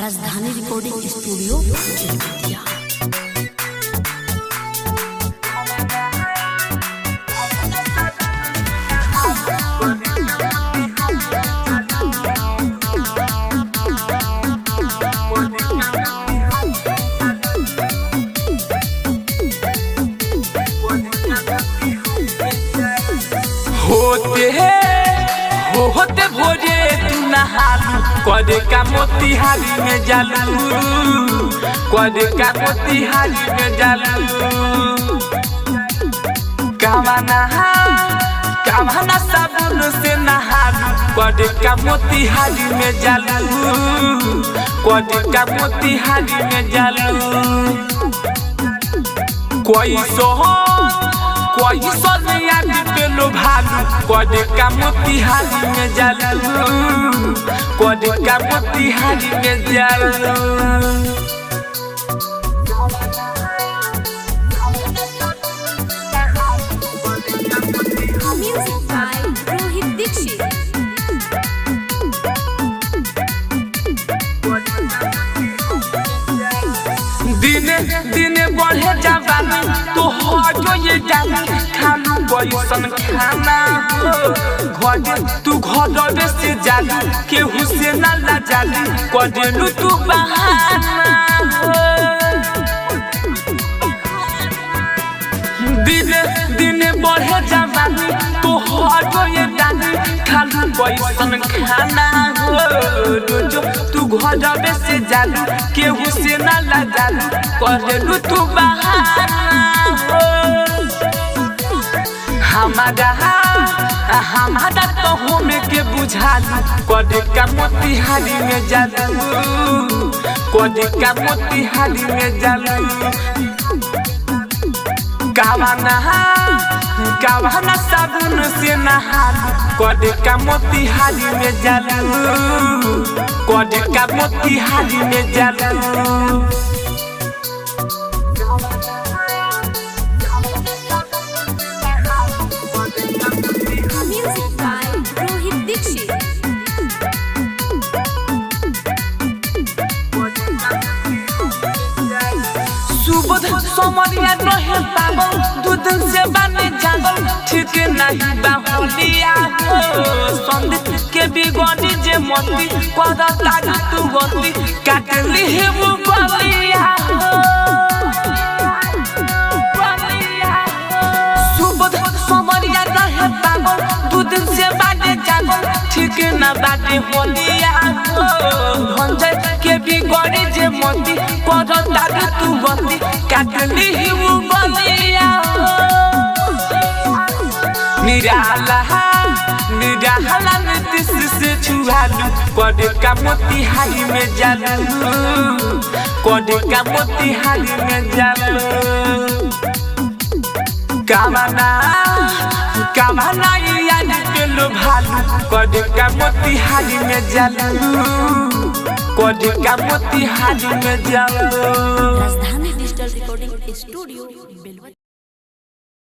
राजधानी recording studio चिरकुटिया। होते भोरे तू नहालू कदे का मोतिहारी में जालू कदे का मोतिहारी में जालू कावना साबुन से नहालू कदे का मोतिहारी में जालू कदे का मोतिहारी में जालू कोई सोनिया पेलो भालू कदे का मोतिहारी में जालू कदे का मोतिहारी में जालू। Music by Rohit Dikshit. दिने दिने बढ़े जवानी तो हो जो ये जानी खालू बैसन खाना हो घर तू घर से जालू केहू से ना ला जालू कदेलू तू बहाना हो दिने दिने बढ़े जवानी तो हो जो ये जानी खालू बैसन खाना हो रोजो तू घर से जालू केहू से ना ला जालू कदेलू तू बहाना हो हमारा तो होमे के बुझालू कदे का मोतिहारी में जालू कदे का मोतिहारी में जालू कावना साबुन से नहालू कदे का मोतिहारी में जालू कदे का मोतिहारी में जालू। Music by Rohit Dikshit. सुबोध समरिया रहे पागल दूध से बने जागल ठीक नहीं बाहुलिया हो संदीप के बिगड़ी जे मती कर तारू तू गति काटली है वो बलिया हो सुबोध समरिया रहे पागल दूध से बने जागल ठीक ना बाटे होलिया हो भंजय के बिगड़ी जे मती कर तारू तू गति काटली ही वो बलिया हो निराला नीतीश से छुआलू कदे का मोतिहारी में जालू कदे का मोतिहारी में जालू कामना याद पेलो भालू कदे का मोतिहारी में जालू कदे का मोतिहारी में जालू। राजधानी डिजिटल रिकॉर्डिंग स्टूडियो बेलवा।